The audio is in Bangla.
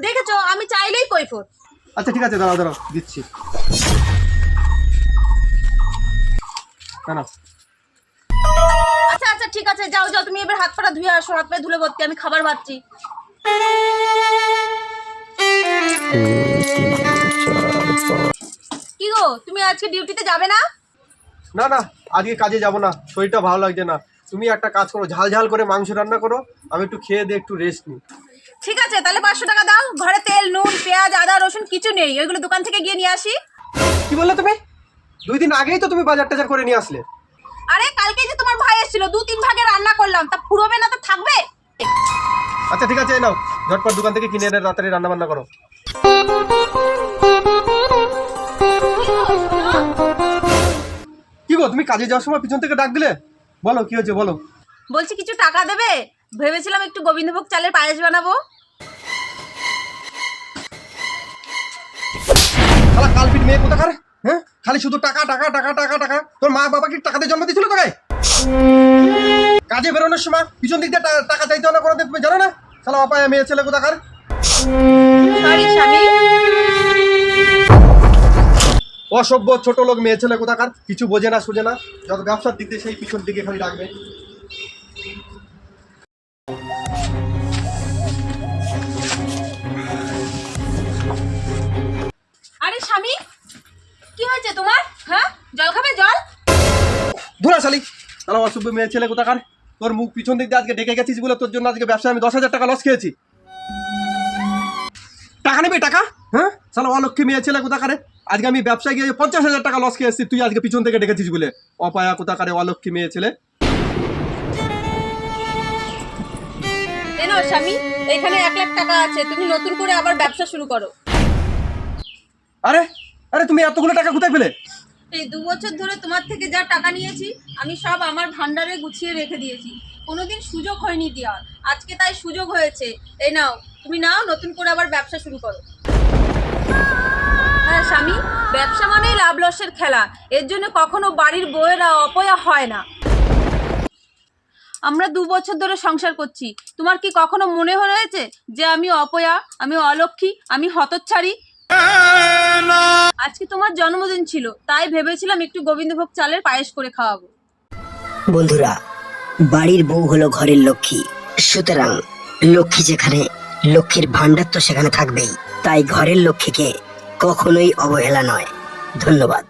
দেখেছো আমি চাইলেই কৈফত। আচ্ছা ঠিক আছে, দাঁড়াও দাঁড়াও দিচ্ছি। না আচ্ছা আচ্ছা ঠিক আছে, যাও যাও তুমি এবার হাত পাটা ধুয়ে আসো, হাত পায়ে ধুলে ভর্তি, আমি খাবার ভাবছি। কি গো তুমি আজকে ডিউটিতে যাবে না? না না, আজকে কাজে যাব না, শরীরটা ভালো লাগছে না। তুমি একটা কাজ করো, ঝাল ঝাল করে মাংস রান্না করো, আমি একটু খেয়ে দিয়ে একটু রেস্ট নিই। ঠিক আছে তাহলে 500 টাকা দাও, ঘরে তেল নুন পেঁয়াজ আদা রসুন কিছু নেই, ওইগুলো দোকান থেকে গিয়ে নিয়ে আসি। কি বললে তুমি? 2 দিন আগেই তো তুমি বাজার টাজার করে নিয়ে আসলে। আরে কালকে যে তোমার ভাই এসেছিল 2-3 ভাগে রান্না করলাম, তা ফুরোবে না তো থাকবে? আচ্ছা ঠিক আছে, এই নাও ঝটপট দোকান থেকে কিনে এনে রাত্রে রান্না বান্না করো। কি গো তুমি কাজে যাওয়ার সময় পিছন থেকে ডাক দিলে? বলো কি হয়েছে বলো। বলছি কিছু টাকা দেবে, ভেবেছিলাম একটু গোবিন্দভোগ চালের পায়েস বানাবো। শালা কালপিট মেয়ে কোথাকার, হ্যাঁ? খালি শুধু টাকা টাকা টাকা টাকা টাকা। তোর মা বাবা কি টাকা দিয়ে জন্ম দিয়েছিল তোকে? কাজে বেরোনোর সময় পিছন দিক দিয়ে টাকা চাইতে না করে তুমি জানো না? শালা অপায় মেয়ে ছেলে কোথাকার। সরি স্বামী। অসভ্য ছোট লোক মেয়ে ছেলে কোথাকার, কিছু বোঝে না সুঝে না, যত ব্যবসার দিক দিয়ে সেই পিছন দিকে খালি রাখবে। আরে স্বামী কি হয়েছে তোমার? হ্যাঁ জল খাবে জল? ধুরা শালি, তাহলে অসভ্য মেয়ে ছেলে কোথাকার। তোর মুখ পিছন দিক দিয়ে আজকে ডেকে গেছিস বলে তোর জন্য আজকে ব্যবসায় আমি 10,000 টাকা লস খেয়েছি। টাকা নেবে টাকা, হ্যাঁ? শালা অলক্ষী মেয়ে ছেলে কোথাকারে, আজকে আমি ব্যবসায় গিয়ে 50,000 টাকা লস খেয়েছি, তুই আজকে পিছন থেকে ডেকেছিস বলে। অপায়া কোথাকারে, অলক্ষী মেয়ে ছেলে। এনো স্বামী, এখানে 1 লাখ টাকা আছে, তুমি নতুন করে আবার ব্যবসা শুরু করো। আরে আরে তুমি এতগুলো টাকা কোথায় পেলে? এই 2 বছর ধরে তোমার থেকে যা টাকা নিয়েছি আমি সব আমার ভান্ডারে গুছিয়ে রেখে দিয়েছি, কোনোদিন সুযোগ হয়নি দেওয়ার, আজকে তাই সুযোগ হয়েছে। এই নাও তুমি নাও, নতুন করে আবার ব্যবসা শুরু করো। হ্যাঁ স্বামী, ব্যবসা মানেই লাভ লসের খেলা, এর জন্য কখনো বাড়ির বউয়েরা অপয়া হয় না। আমরা 2 বছর ধরে সংসার করছি, তোমার কি কখনো মনে হয়েছে যে আমি অপয়া, আমি অলক্ষী, আমি হতচ্ছাড়ি? আজকে তোমার জন্মদিন ছিল, তাই ভেবেছিলাম একটু গোবিন্দভোগ চালের পায়েস করে খাওয়াবো। বন্ধুরা, বাড়ির বউ হলো ঘরের লক্ষ্মী, সুতরাং লক্ষ্মী যেখানে, লক্ষ্মীর ভান্ডার তো সেখানে থাকবেই। তাই ঘরের লক্ষ্মীকে কখনোই অবহেলা নয়। ধন্যবাদ।